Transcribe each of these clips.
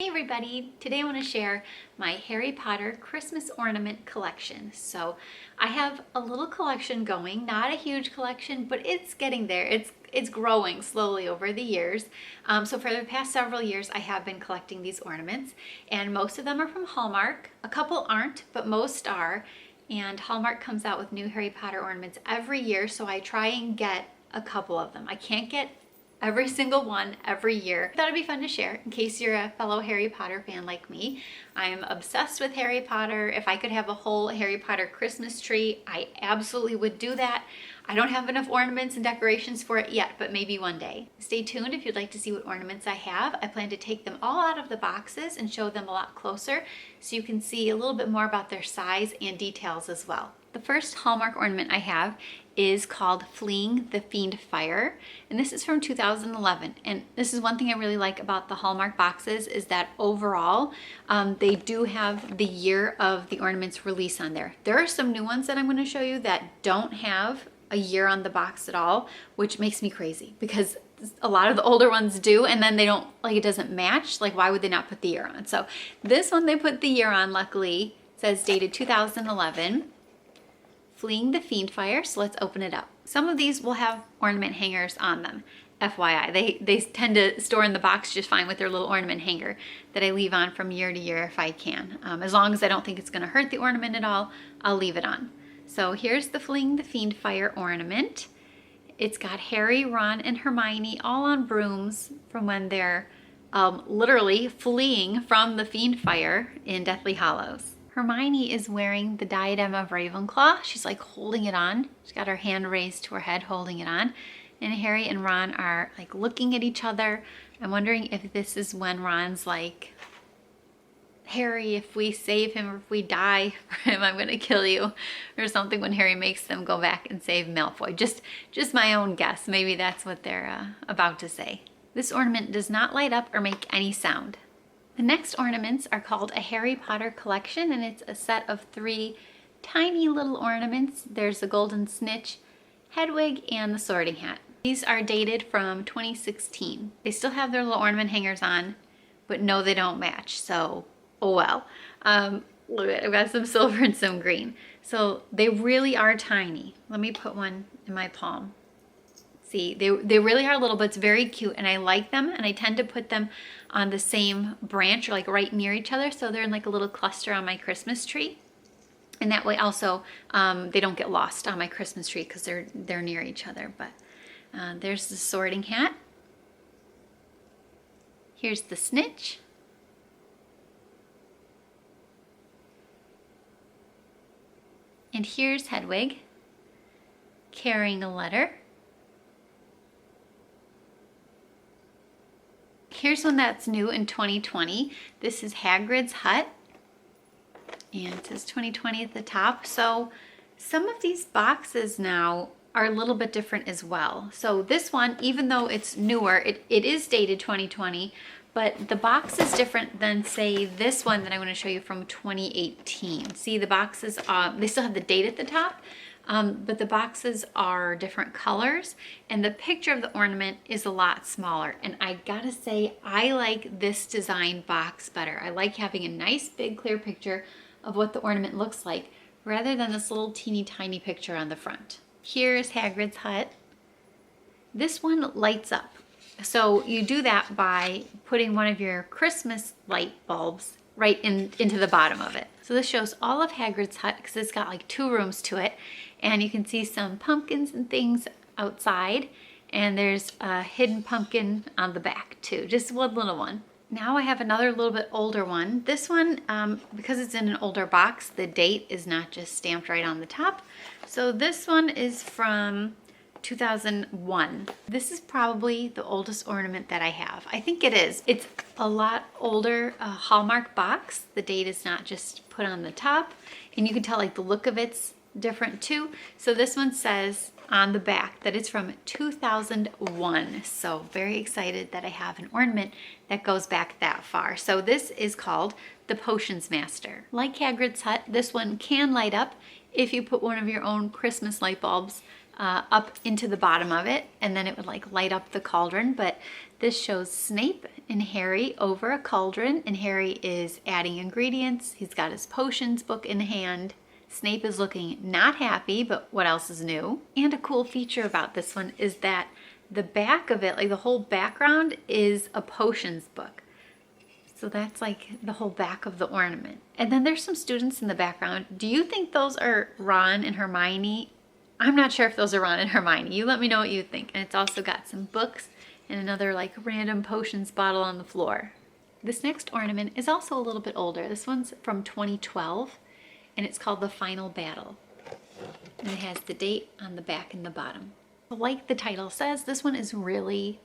Hey everybody! Today I want to share my Harry Potter Christmas ornament collection. So I have a little collection going, not a huge collection, but it's getting there. It's growing slowly over the years. So for the past several years I have been collecting these ornaments, and most of them are from Hallmark. A couple aren't, but most are. And Hallmark comes out with new Harry Potter ornaments every year, so I try and get a couple of them. I can't get every single one every year. I thought it'd be fun to share in case you're a fellow Harry Potter fan like me. I'm obsessed with Harry Potter. If I could have a whole Harry Potter Christmas tree, I absolutely would do that. I don't have enough ornaments and decorations for it yet, but maybe one day. Stay tuned if you'd like to see what ornaments I have. I plan to take them all out of the boxes and show them a lot closer so you can see a little bit more about their size and details as well. The first Hallmark ornament I have is called Fleeing the Fiend Fire, and this is from 2011. And this is one thing I really like about the Hallmark boxes is that overall they do have the year of the ornament's release on there. There are some new ones that I'm going to show you that don't have a year on the box at all, which makes me crazy because a lot of the older ones do, and then they don't, like, it doesn't match. Like, why would they not put the year on? So this one they put the year on, luckily. It says dated 2011. Fleeing the Fiend Fire, so let's open it up. Some of these will have ornament hangers on them. FYI, they tend to store in the box just fine with their little ornament hanger that I leave on from year to year if I can. As long as I don't think it's going to hurt the ornament at all, I'll leave it on. So here's the Fleeing the Fiend Fire ornament. It's got Harry, Ron, and Hermione all on brooms from when they're literally fleeing from the Fiend Fire in Deathly Hallows. Hermione is wearing the diadem of Ravenclaw. She's like holding it on. She's got her hand raised to her head holding it on. And Harry and Ron are like looking at each other. I'm wondering if this is when Ron's like, Harry, if we save him or if we die for him, I'm going to kill you, or something, when Harry makes them go back and save Malfoy. Just my own guess. Maybe that's what they're about to say. This ornament does not light up or make any sound. The next ornaments are called a Harry Potter collection, and it's a set of 3 tiny little ornaments. There's the golden snitch, Hedwig, and the sorting hat. These are dated from 2016. They still have their little ornament hangers on, but no, they don't match, so oh well. Look at it, I've got some silver and some green. So they really are tiny. Let me put one in my palm. See, they really are little, but it's very cute, and I like them, and I tend to put them on the same branch or like right near each other, so they're in like a little cluster on my Christmas tree. And that way also they don't get lost on my Christmas tree because they're near each other. But there's the sorting hat. Here's the snitch. And here's Hedwig carrying a letter. Here's one that's new in 2020. This is Hagrid's Hut, and it says 2020 at the top. So some of these boxes now are a little bit different as well. So this one, even though it's newer, it is dated 2020, but the box is different than, say, this one that I want to show you from 2018. See, the boxes, they still have the date at the top, but the boxes are different colors, and the picture of the ornament is a lot smaller. And I gotta say, I like this design box better. I like having a nice big clear picture of what the ornament looks like rather than this little teeny tiny picture on the front. Here's Hagrid's Hut. This one lights up. So you do that by putting one of your Christmas light bulbs right into the bottom of it. So this shows all of Hagrid's Hut because it's got like 2 rooms to it. And you can see some pumpkins and things outside. And there's a hidden pumpkin on the back too, just one little one. Now I have another little bit older one. This one, because it's in an older box, the date is not just stamped right on the top. So this one is from 2001. This is probably the oldest ornament that I have. I think it is. It's a lot older Hallmark box. The date is not just put on the top, and you can tell like the look of it's different too. So this one says on the back that it's from 2001. So very excited that I have an ornament that goes back that far. So this is called the Potions Master. Like Hagrid's Hut, this one can light up if you put one of your own Christmas light bulbs up into the bottom of it, and then it would like light up the cauldron. But this shows Snape and Harry over a cauldron, and Harry is adding ingredients. He's got his potions book in hand. Snape is looking not happy, but what else is new? And a cool feature about this one is that the back of it, like the whole background, is a potions book. So that's like the whole back of the ornament. And then there's some students in the background. Do you think those are Ron and Hermione? I'm not sure if those are Ron and Hermione. You let me know what you think. And it's also got some books and another like random potions bottle on the floor. This next ornament is also a little bit older. This one's from 2012 and it's called The Final Battle. And it has the date on the back and the bottom. Like the title says, this one is really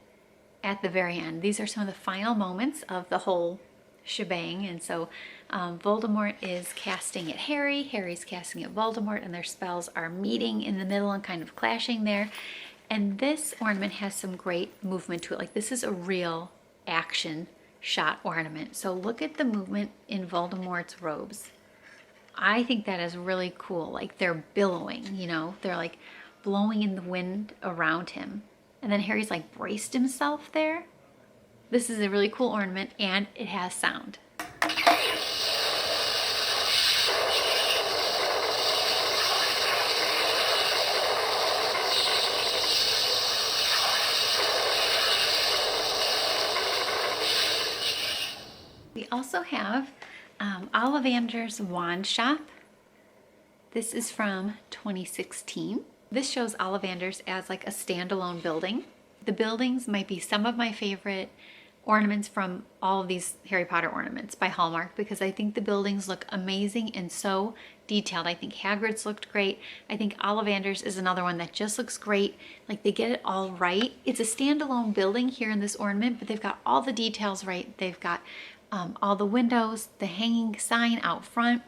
at the very end. These are some of the final moments of the whole shebang. And so Voldemort is casting at Harry, Harry's casting at Voldemort, and their spells are meeting in the middle and kind of clashing there. And this ornament has some great movement to it. Like this is a real action shot ornament. So look at the movement in Voldemort's robes. I think that is really cool. Like they're billowing, you know, they're like blowing in the wind around him. And then Harry's like braced himself there. This is a really cool ornament and it has sound. We also have Ollivander's Wand Shop. This is from 2016. This shows Ollivander's as like a standalone building. The buildings might be some of my favorite ornaments from all of these Harry Potter ornaments by Hallmark because I think the buildings look amazing and so detailed. I think Hagrid's looked great. I think Ollivander's is another one that just looks great. Like they get it all right. It's a standalone building here in this ornament, but they've got all the details right. They've got all the windows, the hanging sign out front,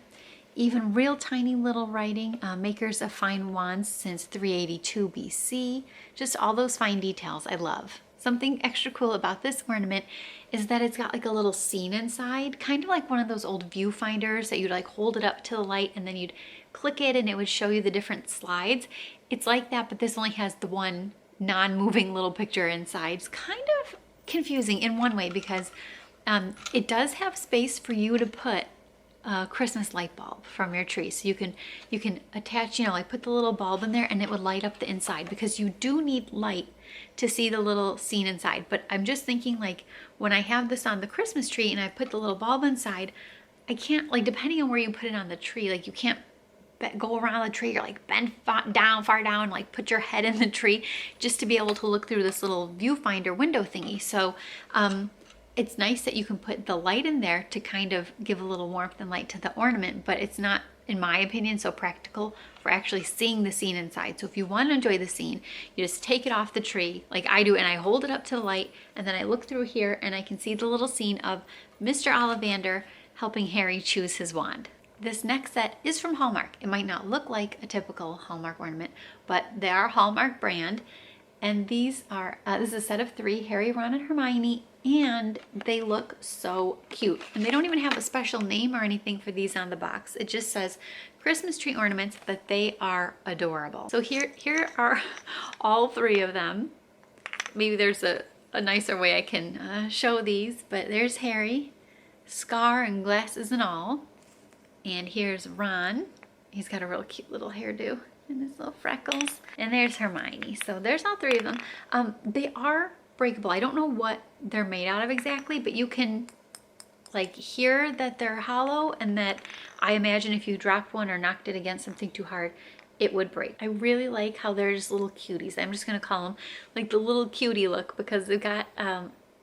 even real tiny little writing, makers of fine wands since 382 BC. Just all those fine details I love. Something extra cool about this ornament is that it's got like a little scene inside, kind of like one of those old viewfinders that you'd like hold it up to the light and then you'd click it and it would show you the different slides. It's like that, but this only has the one non-moving little picture inside. It's kind of confusing in one way because it does have space for you to put a Christmas light bulb from your tree. So you can attach, you know, like put the little bulb in there and it would light up the inside because you do need light to see the little scene inside. But I'm just thinking like when I have this on the Christmas tree and I put the little bulb inside, I can't, like depending on where you put it on the tree, like you can't go around the tree or like bend far down, like put your head in the tree just to be able to look through this little viewfinder window thingy. So it's nice that you can put the light in there to kind of give a little warmth and light to the ornament, but it's not, in my opinion, so practical for actually seeing the scene inside. So if you want to enjoy the scene, you just take it off the tree like I do and I hold it up to the light and then I look through here and I can see the little scene of Mr. Ollivander helping Harry choose his wand. This next set is from Hallmark. It might not look like a typical Hallmark ornament, but they are Hallmark brand. And these are, this is a set of 3, Harry, Ron, and Hermione, and they look so cute. And they don't even have a special name or anything for these on the box. It just says Christmas tree ornaments, but they are adorable. So here are all 3 of them. Maybe there's a nicer way I can show these, but there's Harry, scar and glasses and all. And here's Ron. He's got a real cute little hairdo and his little freckles. And there's Hermione. So there's all 3 of them. They are breakable. I don't know what they're made out of exactly, but you can like hear that they're hollow and that I imagine if you dropped one or knocked it against something too hard, it would break. I really like how they're just little cuties. I'm just gonna call them like the little cutie look because they've got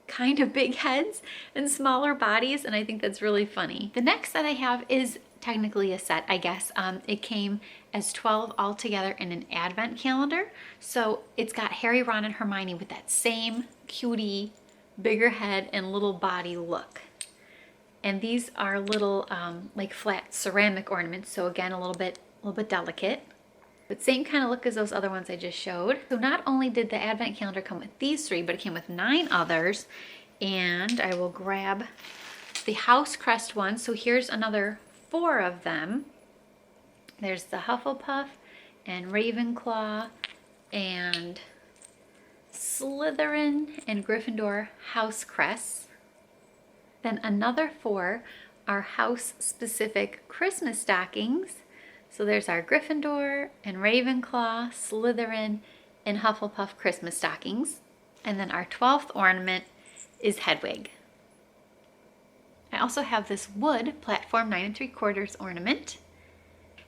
kind of big heads and smaller bodies, and I think that's really funny. The next that I have is technically a set, I guess. It came as 12 all together in an advent calendar. So it's got Harry, Ron, and Hermione with that same cutie, bigger head and little body look. And these are little like flat ceramic ornaments. So again, a little bit delicate, but same kind of look as those other ones I just showed. So not only did the advent calendar come with these 3, but it came with 9 others. And I will grab the house crest one. So here's another 4 of them. There's the Hufflepuff and Ravenclaw and Slytherin and Gryffindor house crests. Then another 4 are house-specific Christmas stockings. So there's our Gryffindor and Ravenclaw, Slytherin, and Hufflepuff Christmas stockings. And then our 12th ornament is Hedwig. I also have this wood platform 9 3/4 ornament.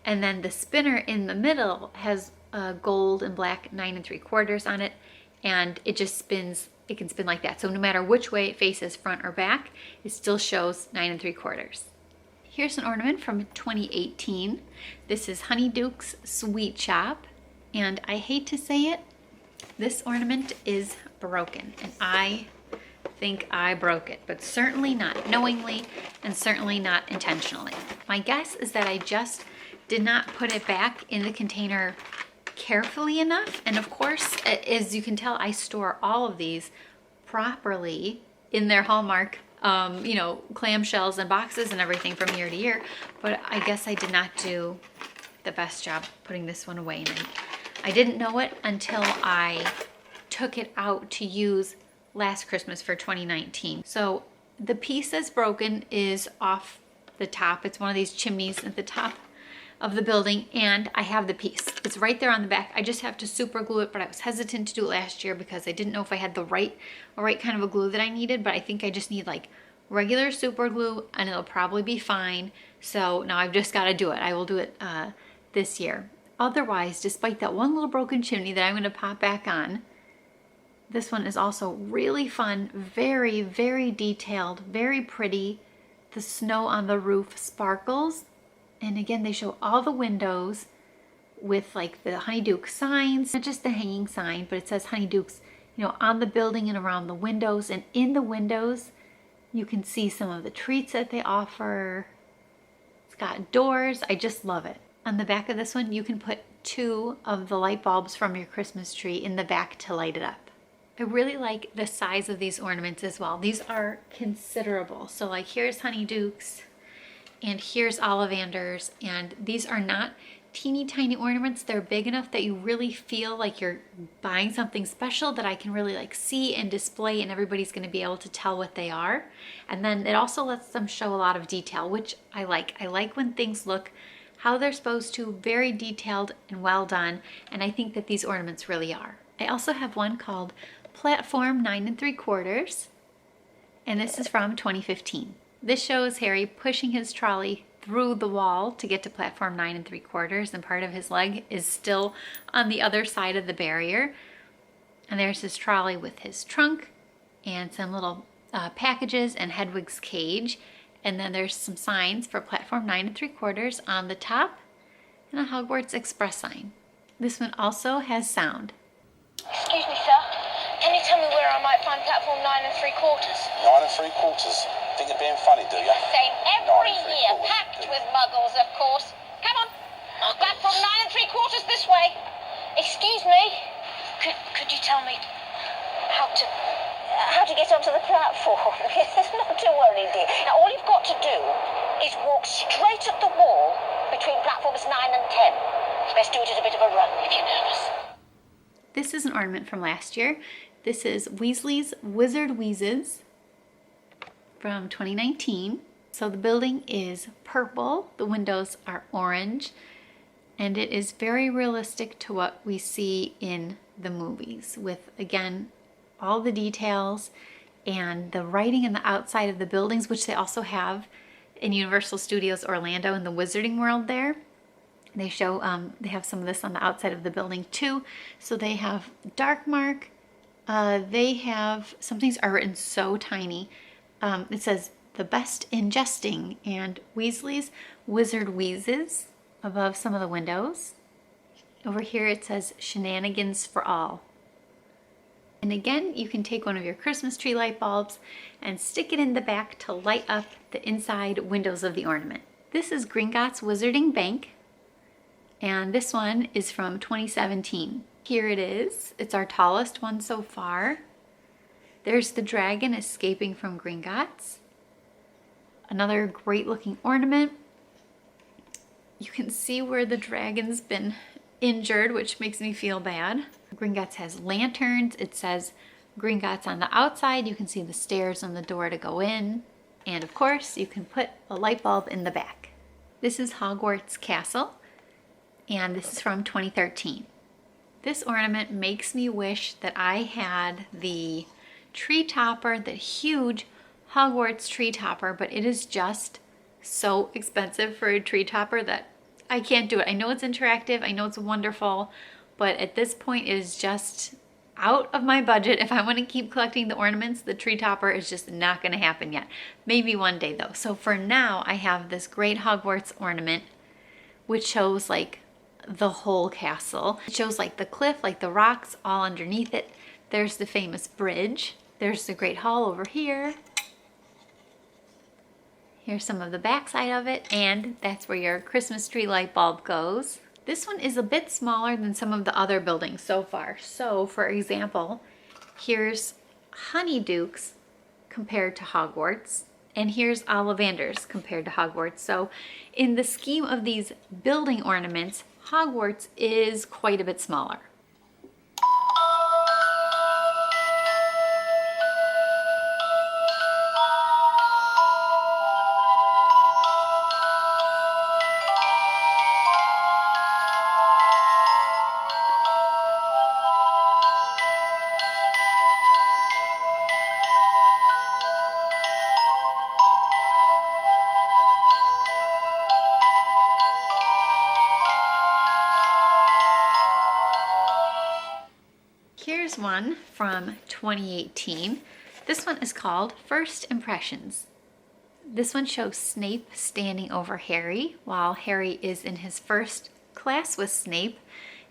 And then the spinner in the middle has gold and black 9 3/4 on it. And it just spins, it can spin like that. So no matter which way it faces, front or back, it still shows 9 3/4. Here's an ornament from 2018. This is Honeydukes Sweet Shop. And I hate to say it, this ornament is broken. And I think I broke it, but certainly not knowingly and certainly not intentionally. My guess is that I just did not put it back in the container carefully enough. And of course, as you can tell, I store all of these properly in their Hallmark clamshells and boxes and everything from year to year. But I guess I did not do the best job putting this one away. And I didn't know it until I took it out to use last Christmas for 2019. So the piece that's broken is off the top. It's one of these chimneys at the top of the building, and I have the piece. It's right there on the back. I just have to super glue it, but I was hesitant to do it last year because I didn't know if I had the right kind of a glue that I needed, but I think I just need like regular super glue and it'll probably be fine. So now I've just got to do it. I will do it this year. Otherwise, despite that one little broken chimney that I'm going to pop back on, this one is also really fun, very, very detailed, very pretty. The snow on the roof sparkles. And again, they show all the windows with like the Honeydukes signs, not just the hanging sign, but it says Honeydukes, on the building and around the windows. And in the windows, you can see some of the treats that they offer. It's got doors. I just love it. On the back of this one, you can put 2 of the light bulbs from your Christmas tree in the back to light it up. I really like the size of these ornaments as well. These are considerable. So like here's Honeydukes and here's Ollivanders, and these are not teeny tiny ornaments. They're big enough that you really feel like you're buying something special that I can really like see and display, and everybody's going to be able to tell what they are. And then it also lets them show a lot of detail, which I like. I like when things look how they're supposed to, very detailed and well done, and I think that these ornaments really are. I also have one called Platform 9 3/4, and this is from 2015. This shows Harry pushing his trolley through the wall to get to platform 9 3/4, and part of his leg is still on the other side of the barrier. And there's his trolley with his trunk and some little packages and Hedwig's cage. And then there's some signs for platform 9 3/4 on the top and a Hogwarts Express sign. This one also has sound. Excuse me, sir. Can you tell me where I might find platform 9 3/4? 9 3/4? Think you're being funny, do you? Same every year, packed with muggles, of course. Come on, platform 9 3/4 this way. Excuse me. Could you tell me how to get onto the platform? Not to worry, dear. Now, all you've got to do is walk straight at the wall between platforms 9 and 10. Best do it at a bit of a run if you're nervous. This is an ornament from last year. This is Weasley's Wizard Wheezes from 2019. So the building is purple, the windows are orange, and it is very realistic to what we see in the movies with, again, all the details and the writing in the outside of the buildings, which they also have in Universal Studios Orlando in the Wizarding World there. They show, they have some of this on the outside of the building too. So they have Darkmark. They have, some things are written so tiny. It says the best in jesting and Weasley's Wizard Wheezes above some of the windows. Over here it says shenanigans for all. And again, you can take one of your Christmas tree light bulbs and stick it in the back to light up the inside windows of the ornament. This is Gringotts Wizarding Bank. And this one is from 2017. Here it is. It's our tallest one so far. There's the dragon escaping from Gringotts. Another great looking ornament. You can see where the dragon's been injured, which makes me feel bad. Gringotts has lanterns. It says Gringotts on the outside. You can see the stairs on the door to go in. And of course, you can put a light bulb in the back. This is Hogwarts Castle, and this is from 2013. This ornament makes me wish that I had the tree topper, the huge Hogwarts tree topper, but it is just so expensive for a tree topper that I can't do it. I know it's interactive, I know it's wonderful, but at this point it is just out of my budget. If I want to keep collecting the ornaments, the tree topper is just not going to happen yet. Maybe one day though. So for now, I have this great Hogwarts ornament, which shows like the whole castle. It shows like the cliff, like the rocks all underneath it. There's the famous bridge. There's the Great Hall over here. Here's some of the backside of it, and that's where your Christmas tree light bulb goes. This one is a bit smaller than some of the other buildings so far. So for example, here's Honeydukes compared to Hogwarts, and here's Ollivs compared to Hogwarts. So in the scheme of these building ornaments, Hogwarts is quite a bit smaller. Here's one from 2018. This one is called First Impressions. This one shows Snape standing over Harry while Harry is in his first class with Snape,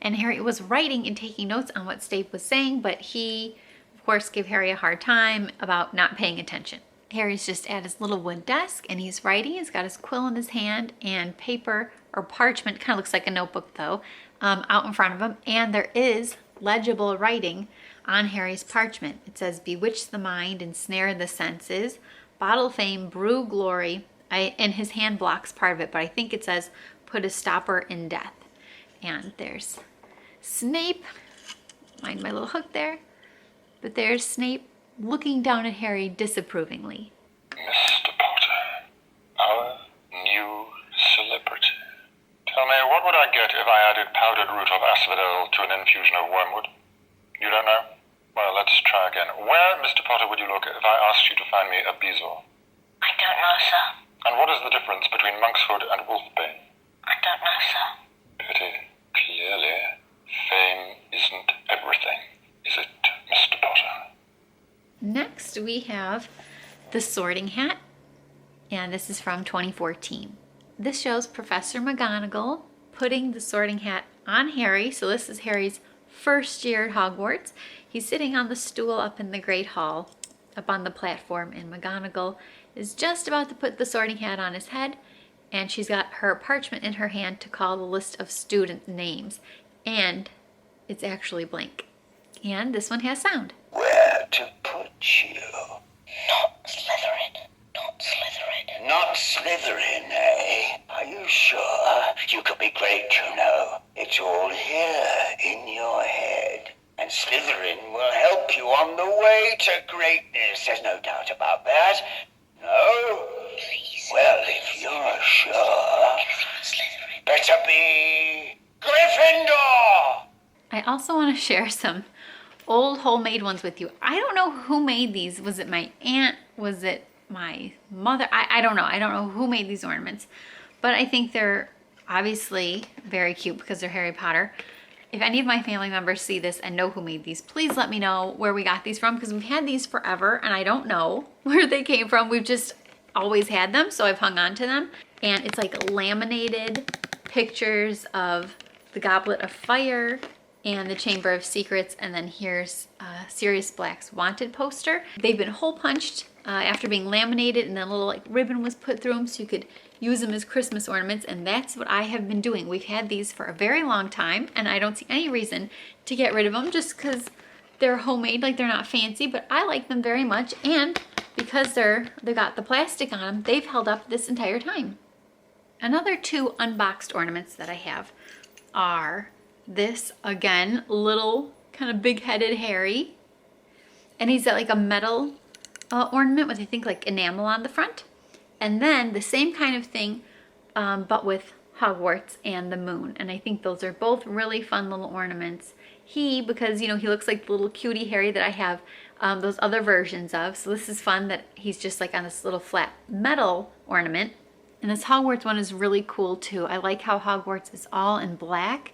and Harry was writing and taking notes on what Snape was saying, but he, of course, gave Harry a hard time about not paying attention. Harry's just at his little wood desk and he's writing. He's got his quill in his hand and paper or parchment, kind of looks like a notebook though, out in front of him, and there is legible writing on Harry's parchment. It says, bewitch the mind, ensnare the senses, bottle fame, brew glory, and his hand blocks part of it, but I think it says, put a stopper in death. And there's Snape, mind my little hook there, but there's Snape looking down at Harry disapprovingly. Mr. Potter, our new celebrity. Tell me, what would I get if I added powdered root of asphodel to an infusion of wormwood? You don't know? Well, let's try again. Where, Mr. Potter, would you look if I asked you to find me a bezoar? I don't know, sir. And what is the difference between monk's hood and wolfbane? I don't know, sir. Pity. Clearly, fame isn't everything, is it, Mr. Potter? Next, we have the Sorting Hat, and this is from 2014. This shows Professor McGonagall putting the Sorting Hat on Harry. So this is Harry's first year at Hogwarts. He's sitting on the stool up in the Great Hall, up on the platform, and McGonagall is just about to put the Sorting Hat on his head, and she's got her parchment in her hand to call the list of student names, and it's actually blank. And this one has sound. Where to put you? Not Slytherin. Not Slytherin. Not Slytherin, eh? Are you sure? You could be great, you know. It's all here in your head. And Slytherin will help you on the way to greatness. There's no doubt about that. No? Please. Well, if you're sure, It's not Slytherin. better be Gryffindor! I also want to share some old homemade ones with you. I don't know who made these. Was it my aunt? Was it my mother? I don't know. I don't know who made these ornaments, but I think they're obviously very cute because they're Harry Potter. If any of my family members see this and know who made these, please let me know where we got these from, because we've had these forever and I don't know where they came from. We've just always had them, so I've hung on to them. And it's like laminated pictures of the Goblet of Fire and the Chamber of Secrets, and then here's Sirius Black's Wanted poster. They've been hole punched after being laminated, and then a little like ribbon was put through them so you could use them as Christmas ornaments, and that's what I have been doing. We've had these for a very long time, and I don't see any reason to get rid of them just because they're homemade, like they're not fancy, but I like them very much, and because they got the plastic on them, they've held up this entire time. Another two unboxed ornaments that I have are this, again, little kind of big-headed Harry. And he's got like a metal ornament with, I think, like enamel on the front. And then the same kind of thing, but with Hogwarts and the moon. And I think those are both really fun little ornaments. Because, you know, he looks like the little cutie Harry that I have those other versions of. So this is fun that he's just like on this little flat metal ornament. And this Hogwarts one is really cool too. I like how Hogwarts is all in black.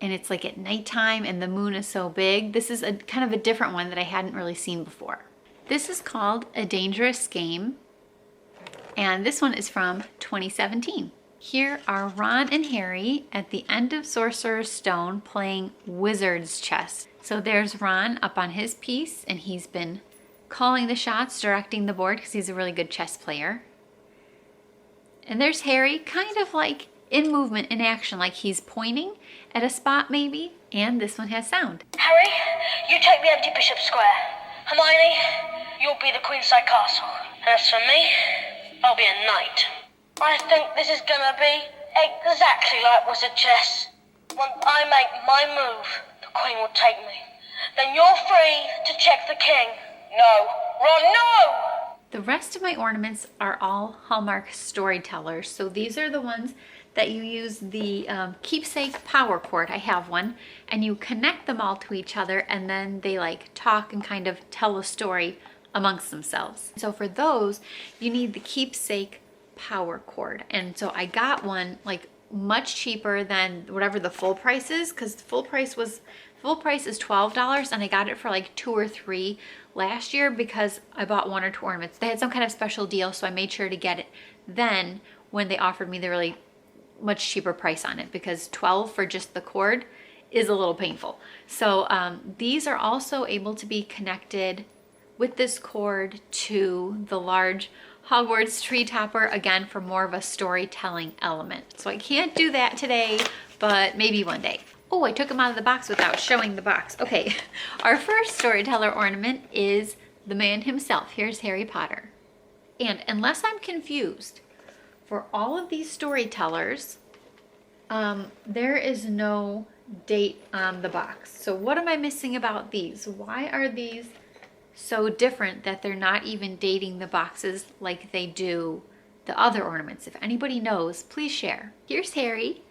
And it's like at nighttime and the moon is so big. This is a kind of a different one that I hadn't really seen before. This is called A Dangerous Game. And this one is from 2017. Here are Ron and Harry at the end of Sorcerer's Stone playing wizard's chess. So there's Ron up on his piece, and he's been calling the shots, directing the board, because he's a really good chess player. And there's Harry, kind of like in movement, in action, like he's pointing at a spot maybe. And this one has sound. Harry, you take the empty Bishop Square. Hermione, you'll be the Queenside Castle. As for me, I'll be a knight. I think this is gonna be exactly like wizard chess. When I make my move, the Queen will take me. Then you're free to check the King. No, Ron, no! The rest of my ornaments are all Hallmark Storytellers. So these are the ones that you use the keepsake power cord. I have one, and you connect them all to each other, and then they like talk and kind of tell a story amongst themselves. So for those, you need the keepsake power cord. And so I got one like much cheaper than whatever the full price is, because the full price is $12, and I got it for like 2 or 3 last year because I bought 1 or 2 ornaments. They had some kind of special deal, so I made sure to get it then when they offered me the really much cheaper price on it, because 12 for just the cord is a little painful. So these are also able to be connected with this cord to the large Hogwarts tree topper, again for more of a storytelling element. So I can't do that today, but maybe one day. Oh, I took them out of the box without showing the box. Okay, our first storyteller ornament is the man himself. Here's Harry Potter. And unless I'm confused, for all of these storytellers, there is no date on the box. So what am I missing about these? Why are these so different that they're not even dating the boxes like they do the other ornaments? If anybody knows, please share. Here's Harry.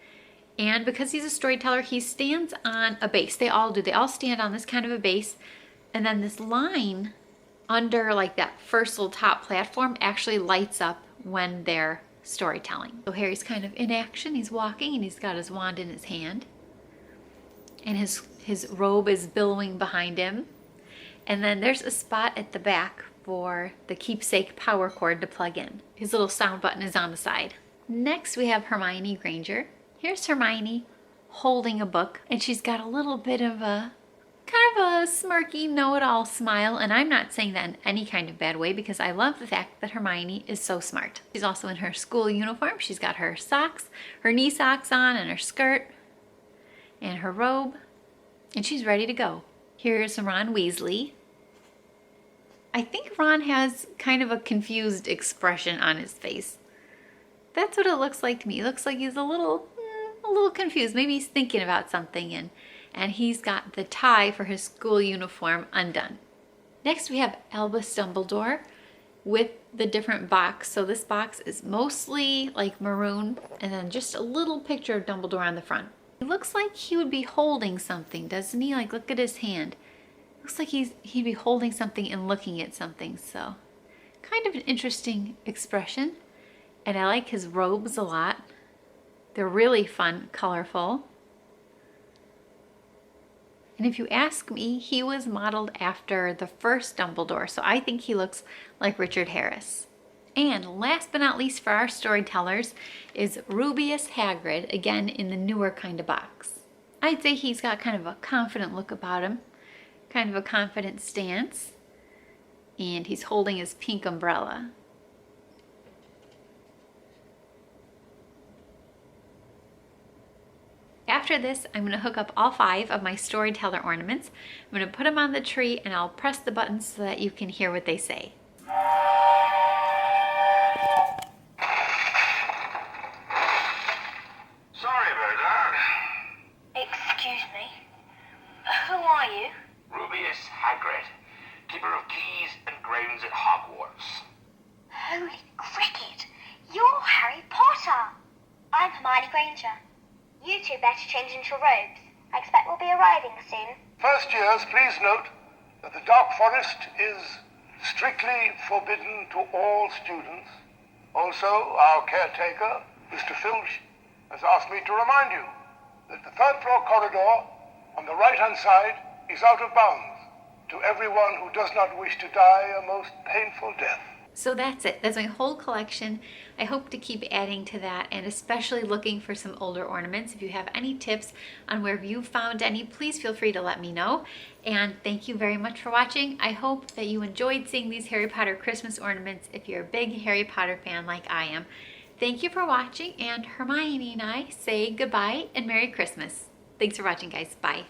And because he's a storyteller, he stands on a base. They all do. They all stand on this kind of a base. And then this line under like that first little top platform actually lights up when they're storytelling. So Harry's kind of in action. He's walking and he's got his wand in his hand. And his robe is billowing behind him. And then there's a spot at the back for the keepsake power cord to plug in. His little sound button is on the side. Next we have Hermione Granger. Here's Hermione holding a book, and she's got a little bit of a kind of a smirky know-it-all smile, and I'm not saying that in any kind of bad way because I love the fact that Hermione is so smart. She's also in her school uniform. She's got her socks, her knee socks on, and her skirt and her robe, and she's ready to go. Here's Ron Weasley. I think Ron has kind of a confused expression on his face. That's what it looks like to me. It looks like he's a little confused. Maybe he's thinking about something, and he's got the tie for his school uniform undone. Next we have Albus Dumbledore with the different box. So this box is mostly like maroon, and then just a little picture of Dumbledore on the front. It looks like he would be holding something, doesn't he? Like, look at his hand. Looks like he'd be holding something and looking at something. So kind of an interesting expression. And I like his robes a lot. They're really fun, colorful. And if you ask me, he was modeled after the first Dumbledore, so I think he looks like Richard Harris. And last but not least for our storytellers is Rubeus Hagrid, again in the newer kind of box. I'd say he's got kind of a confident look about him, kind of a confident stance, and he's holding his pink umbrella. After this, I'm going to hook up all 5 of my storyteller ornaments. I'm going to put them on the tree and I'll press the buttons so that you can hear what they say. Sorry about that. Excuse me. Who are danger. You two better change into your robes. I expect we'll be arriving soon. First years, please note that the Dark Forest is strictly forbidden to all students. Also, our caretaker, Mr. Filch, has asked me to remind you that the third floor corridor on the right-hand side is out of bounds to everyone who does not wish to die a most painful death. So that's it. That's my whole collection. I hope to keep adding to that, and especially looking for some older ornaments. If you have any tips on where you found any, please feel free to let me know. And thank you very much for watching. I hope that you enjoyed seeing these Harry Potter Christmas ornaments if you're a big Harry Potter fan like I am. Thank you for watching, and Hermione and I say goodbye and Merry Christmas. Thanks for watching, guys. Bye.